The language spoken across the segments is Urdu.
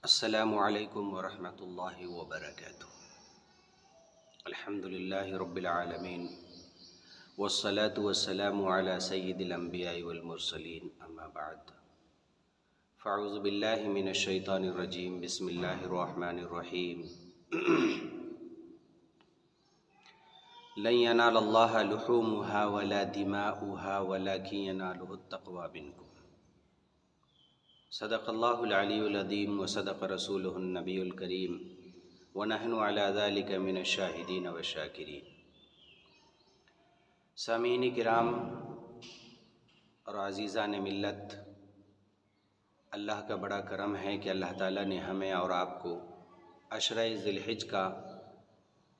السلام علیکم ورحمۃ اللہ وبرکاتہ۔ الحمدللہ رب العالمین والصلاة والسلام علی سید الانبیاء والمرسلین، اما بعد فاعوذ باللہ من الشیطان الرجیم، بسم اللہ الرحمن الرحیم۔ لن ینال اللہ لحومها ولا دماؤها ولکن ینالہ التقوی منکم۔ صدق اللہ العلی العظیم وصدق رسولہ النبی الکریم ونحن علی ذلک من الشاہدین والشاکرین۔ سامعین کرام اور عزیزان ملت، اللہ کا بڑا کرم ہے کہ اللہ تعالیٰ نے ہمیں اور آپ کو عشرہ ذی الحجہ کا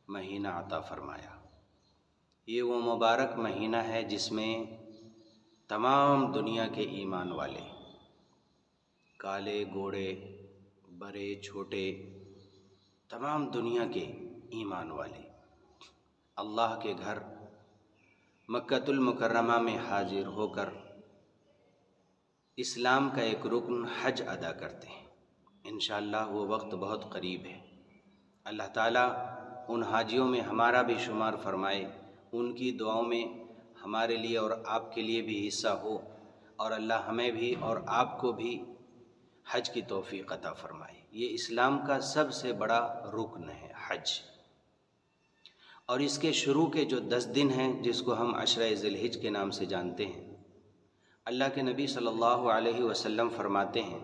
مہینہ عطا فرمایا۔ یہ وہ مبارک مہینہ ہے جس میں تمام دنیا کے ایمان والے، کالے گوڑے بڑے چھوٹے، تمام دنیا کے ایمان والے اللہ کے گھر مکۃ المکرمہ میں حاضر ہو کر اسلام کا ایک رکن حج ادا کرتے ہیں۔ انشاءاللہ وہ وقت بہت قریب ہے۔ اللہ تعالیٰ ان حاجیوں میں ہمارا بھی شمار فرمائے، ان کی دعاؤں میں ہمارے لیے اور آپ کے لیے بھی حصہ ہو، اور اللہ ہمیں بھی اور آپ کو بھی حج کی توفیق عطا فرمائے۔ یہ اسلام کا سب سے بڑا رکن ہے حج، اور اس کے شروع کے جو 10 دن ہیں جس کو ہم عشرہ ذی الحجہ کے نام سے جانتے ہیں، اللہ کے نبی صلی اللہ علیہ وسلم فرماتے ہیں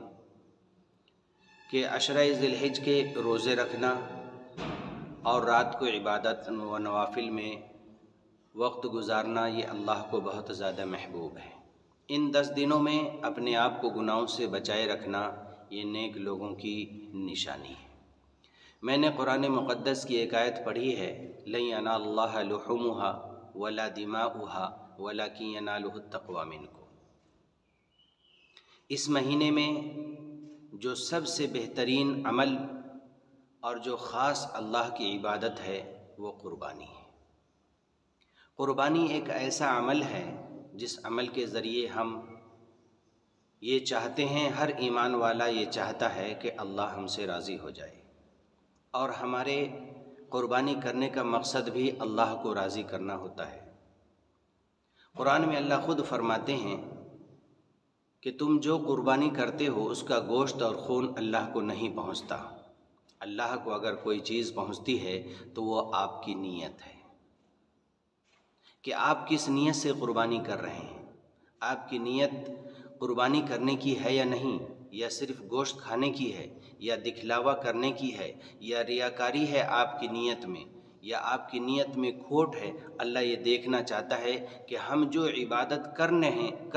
کہ عشرہ ذی الحجہ کے روزے رکھنا اور رات کو عبادت و نوافل میں وقت گزارنا یہ اللہ کو بہت زیادہ محبوب ہے۔ ان 10 دنوں میں اپنے آپ کو گناہوں سے بچائے رکھنا یہ نیک لوگوں کی نشانی ہے۔ میں نے قرآن مقدس کی ایک آیت پڑھی ہے، لن ینال اللہ لحومها ولا دماؤها ولکن ینالہ التقوی منکم۔ اس مہینے میں جو سب سے بہترین عمل اور جو خاص اللہ کی عبادت ہے وہ قربانی ہے۔ قربانی ایک ایسا عمل ہے جس عمل کے ذریعے ہم یہ چاہتے ہیں، ہر ایمان والا یہ چاہتا ہے کہ اللہ ہم سے راضی ہو جائے، اور ہمارے قربانی کرنے کا مقصد بھی اللہ کو راضی کرنا ہوتا ہے۔ قرآن میں اللہ خود فرماتے ہیں کہ تم جو قربانی کرتے ہو اس کا گوشت اور خون اللہ کو نہیں پہنچتا۔ اللہ کو اگر کوئی چیز پہنچتی ہے تو وہ آپ کی نیت ہے کہ آپ کس نیت سے قربانی کر رہے ہیں۔ آپ کی نیت قربانی کرنے کی ہے یا نہیں، یا صرف گوشت کھانے کی ہے، یا دکھلاوا کرنے کی ہے، یا ریاکاری ہے آپ کی نیت میں، یا آپ کی نیت میں کھوٹ ہے۔ اللہ یہ دیکھنا چاہتا ہے کہ ہم جو عبادت کر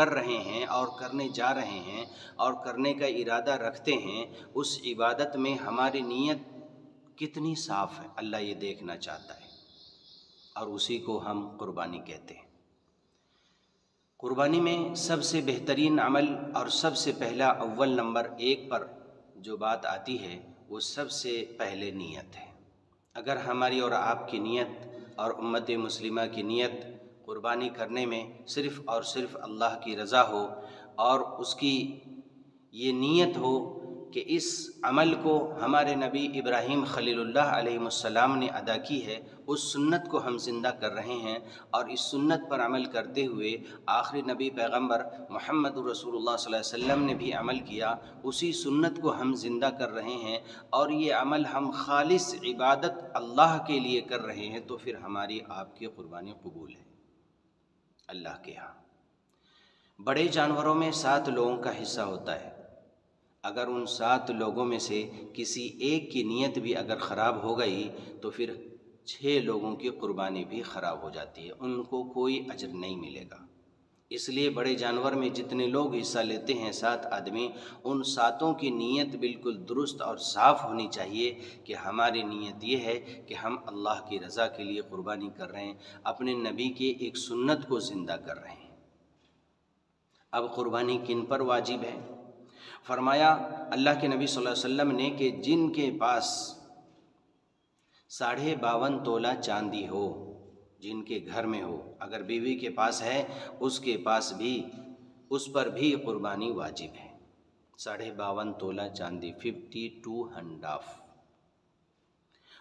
رہے ہیں اور کرنے جا رہے ہیں اور کرنے کا ارادہ رکھتے ہیں، اس عبادت میں ہماری نیت کتنی صاف ہے، اللہ یہ دیکھنا چاہتا ہے، اور اسی کو ہم قربانی کہتے ہیں۔ قربانی میں سب سے بہترین عمل اور سب سے پہلا اول نمبر 1 پر جو بات آتی ہے وہ سب سے پہلے نیت ہے۔ اگر ہماری اور آپ کی نیت اور امت مسلمہ کی نیت قربانی کرنے میں صرف اور صرف اللہ کی رضا ہو، اور اس کی یہ نیت ہو کہ اس عمل کو ہمارے نبی ابراہیم خلیل اللہ علیہ السلام نے ادا کی ہے، اس سنت کو ہم زندہ کر رہے ہیں، اور اس سنت پر عمل کرتے ہوئے آخری نبی پیغمبر محمد رسول اللہ صلی اللہ علیہ وسلم نے بھی عمل کیا، اسی سنت کو ہم زندہ کر رہے ہیں، اور یہ عمل ہم خالص عبادت اللہ کے لیے کر رہے ہیں، تو پھر ہماری آپ کی قربانی قبول ہے اللہ کے ہاں۔ بڑے جانوروں میں 7 لوگوں کا حصہ ہوتا ہے۔ اگر ان 7 لوگوں میں سے کسی ایک کی نیت بھی اگر خراب ہو گئی تو پھر 6 لوگوں کی قربانی بھی خراب ہو جاتی ہے، ان کو کوئی اجر نہیں ملے گا۔ اس لیے بڑے جانور میں جتنے لوگ حصہ لیتے ہیں 7 آدمی، ان 7 کی نیت بالکل درست اور صاف ہونی چاہیے کہ ہماری نیت یہ ہے کہ ہم اللہ کی رضا کے لیے قربانی کر رہے ہیں، اپنے نبی کے ایک سنت کو زندہ کر رہے ہیں۔ اب قربانی کن پر واجب ہے؟ فرمایا اللہ کے نبی صلی اللہ علیہ وسلم نے کہ جن کے پاس 52.5 تولہ چاندی ہو، جن کے گھر میں ہو، اگر بیوی کے پاس ہے اس کے پاس بھی، اس پر بھی قربانی واجب ہے۔ 52.5 تولہ چاندی، 52.5۔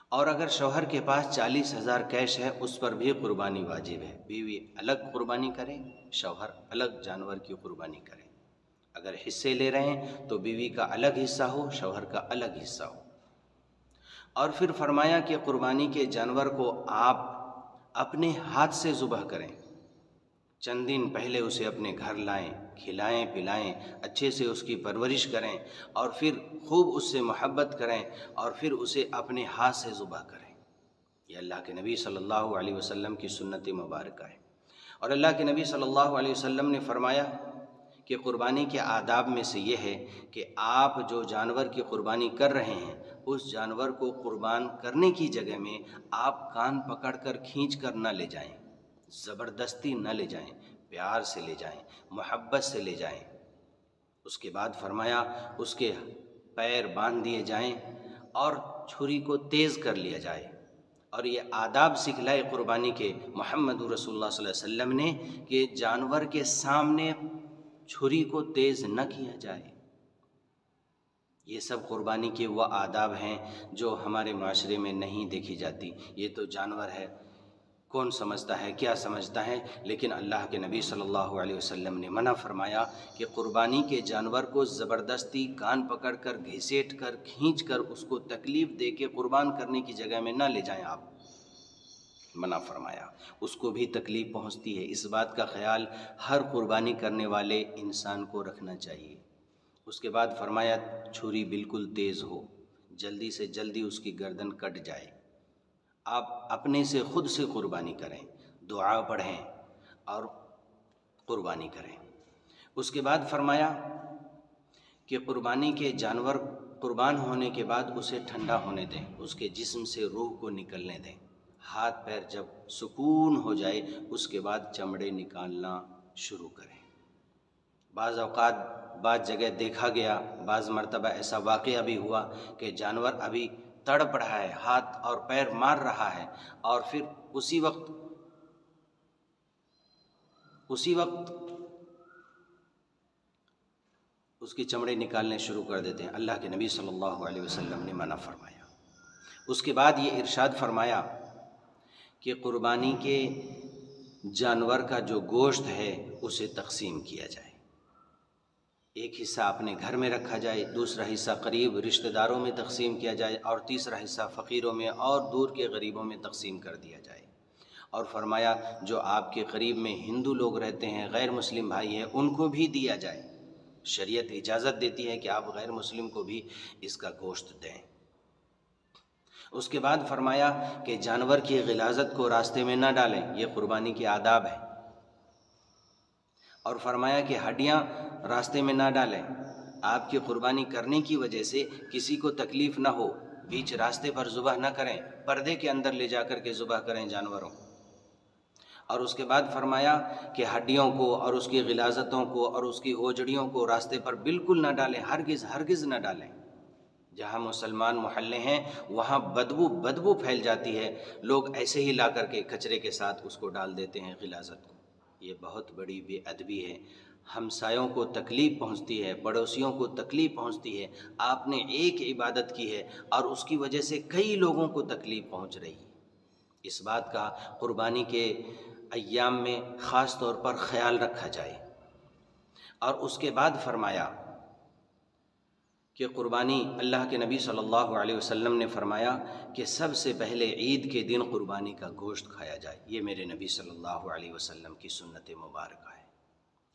اور اگر شوہر کے پاس 40,000 کیش ہے اس پر بھی قربانی واجب ہے۔ بیوی الگ قربانی کرے، شوہر الگ جانور کی قربانی کرے۔ اگر حصے لے رہے ہیں تو بیوی کا الگ حصہ ہو، شوہر کا الگ حصہ ہو۔ اور پھر فرمایا کہ قربانی کے جانور کو آپ اپنے ہاتھ سے ذبح کریں، چند دن پہلے اسے اپنے گھر لائیں، کھلائیں پلائیں، اچھے سے اس کی پرورش کریں، اور پھر خوب اس سے محبت کریں، اور پھر اسے اپنے ہاتھ سے ذبح کریں۔ یہ اللہ کے نبی صلی اللہ علیہ وسلم کی سنت مبارکہ ہے۔ اور اللہ کے نبی صلی اللہ علیہ وسلم نے فرمایا کہ قربانی کے آداب میں سے یہ ہے کہ آپ جو جانور کی قربانی کر رہے ہیں اس جانور کو قربان کرنے کی جگہ میں آپ کان پکڑ کر کھینچ کر نہ لے جائیں، زبردستی نہ لے جائیں، پیار سے لے جائیں، محبت سے لے جائیں۔ اس کے بعد فرمایا اس کے پیر باندھ دیے جائیں اور چھری کو تیز کر لیا جائے۔ اور یہ آداب سکھلائے قربانی کے محمد رسول اللہ صلی اللہ علیہ وسلم نے کہ جانور کے سامنے چھری کو تیز نہ کیا جائے۔ یہ سب قربانی کے وہ آداب ہیں جو ہمارے معاشرے میں نہیں دیکھی جاتی۔ یہ تو جانور ہے، کون سمجھتا ہے، کیا سمجھتا ہے، لیکن اللہ کے نبی صلی اللہ علیہ وسلم نے منع فرمایا کہ قربانی کے جانور کو زبردستی کان پکڑ کر گھسیٹ کر کھینچ کر اس کو تکلیف دے کے قربان کرنے کی جگہ میں نہ لے جائیں۔ آپ منع فرمایا، اس کو بھی تکلیف پہنچتی ہے۔ اس بات کا خیال ہر قربانی کرنے والے انسان کو رکھنا چاہیے۔ اس کے بعد فرمایا چھری بالکل تیز ہو، جلدی سے جلدی اس کی گردن کٹ جائے۔ آپ اپنے سے خود سے قربانی کریں، دعا پڑھیں اور قربانی کریں۔ اس کے بعد فرمایا کہ قربانی کے جانور قربان ہونے کے بعد اسے ٹھنڈا ہونے دیں، اس کے جسم سے روح کو نکلنے دیں۔ ہاتھ پیر جب سکون ہو جائے اس کے بعد چمڑے نکالنا شروع کریں۔ بعض اوقات بعض جگہ دیکھا گیا، بعض مرتبہ ایسا واقعہ بھی ہوا کہ جانور ابھی تڑپ رہا ہے، ہاتھ اور پیر مار رہا ہے، اور پھر اسی وقت اس کی چمڑے نکالنے شروع کر دیتے ہیں۔ اللہ کے نبی صلی اللہ علیہ وسلم نے منع فرمایا۔ اس کے بعد یہ ارشاد فرمایا کہ قربانی کے جانور کا جو گوشت ہے اسے تقسیم کیا جائے۔ ایک حصہ اپنے گھر میں رکھا جائے، دوسرا حصہ قریب رشتہ داروں میں تقسیم کیا جائے، اور تیسرا حصہ فقیروں میں اور دور کے غریبوں میں تقسیم کر دیا جائے۔ اور فرمایا جو آپ کے قریب میں ہندو لوگ رہتے ہیں، غیر مسلم بھائی ہیں، ان کو بھی دیا جائے۔ شریعت اجازت دیتی ہے کہ آپ غیر مسلم کو بھی اس کا گوشت دیں۔ اس کے بعد فرمایا کہ جانور کی غلاظت کو راستے میں نہ ڈالیں، یہ قربانی کے آداب ہے۔ اور فرمایا کہ ہڈیاں راستے میں نہ ڈالیں، آپ کی قربانی کرنے کی وجہ سے کسی کو تکلیف نہ ہو، بیچ راستے پر ذبح نہ کریں، پردے کے اندر لے جا کر کے ذبح کریں جانوروں۔ اور اس کے بعد فرمایا کہ ہڈیوں کو اور اس کی غلاظتوں کو اور اس کی اوجڑیوں کو راستے پر بالکل نہ ڈالیں، ہرگز نہ ڈالیں۔ جہاں مسلمان محلے ہیں وہاں بدبو پھیل جاتی ہے، لوگ ایسے ہی لا کر کے کچرے کے ساتھ اس کو ڈال دیتے ہیں غلاظت کو۔ یہ بہت بڑی بے ادبی ہے، ہمسایوں کو تکلیف پہنچتی ہے، پڑوسیوں کو تکلیف پہنچتی ہے۔ آپ نے ایک عبادت کی ہے اور اس کی وجہ سے کئی لوگوں کو تکلیف پہنچ رہی ہے۔ اس بات کا قربانی کے ایام میں خاص طور پر خیال رکھا جائے۔ اور اس کے بعد فرمایا کہ قربانی، اللہ کے نبی صلی اللہ علیہ وسلم نے فرمایا کہ سب سے پہلے عید کے دن قربانی کا گوشت کھایا جائے۔ یہ میرے نبی صلی اللہ علیہ وسلم کی سنت مبارکہ ہے۔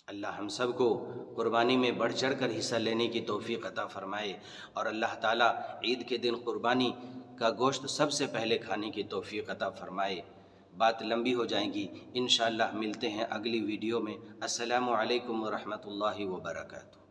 اللہ ہم سب کو قربانی میں بڑھ چڑھ کر حصہ لینے کی توفیق عطا فرمائے، اور اللہ تعالیٰ عید کے دن قربانی کا گوشت سب سے پہلے کھانے کی توفیق عطا فرمائے۔ بات لمبی ہو جائیں گی، انشاءاللہ ملتے ہیں اگلی ویڈیو میں۔ السلام علیکم ورحمۃ اللہ وبرکاتہ۔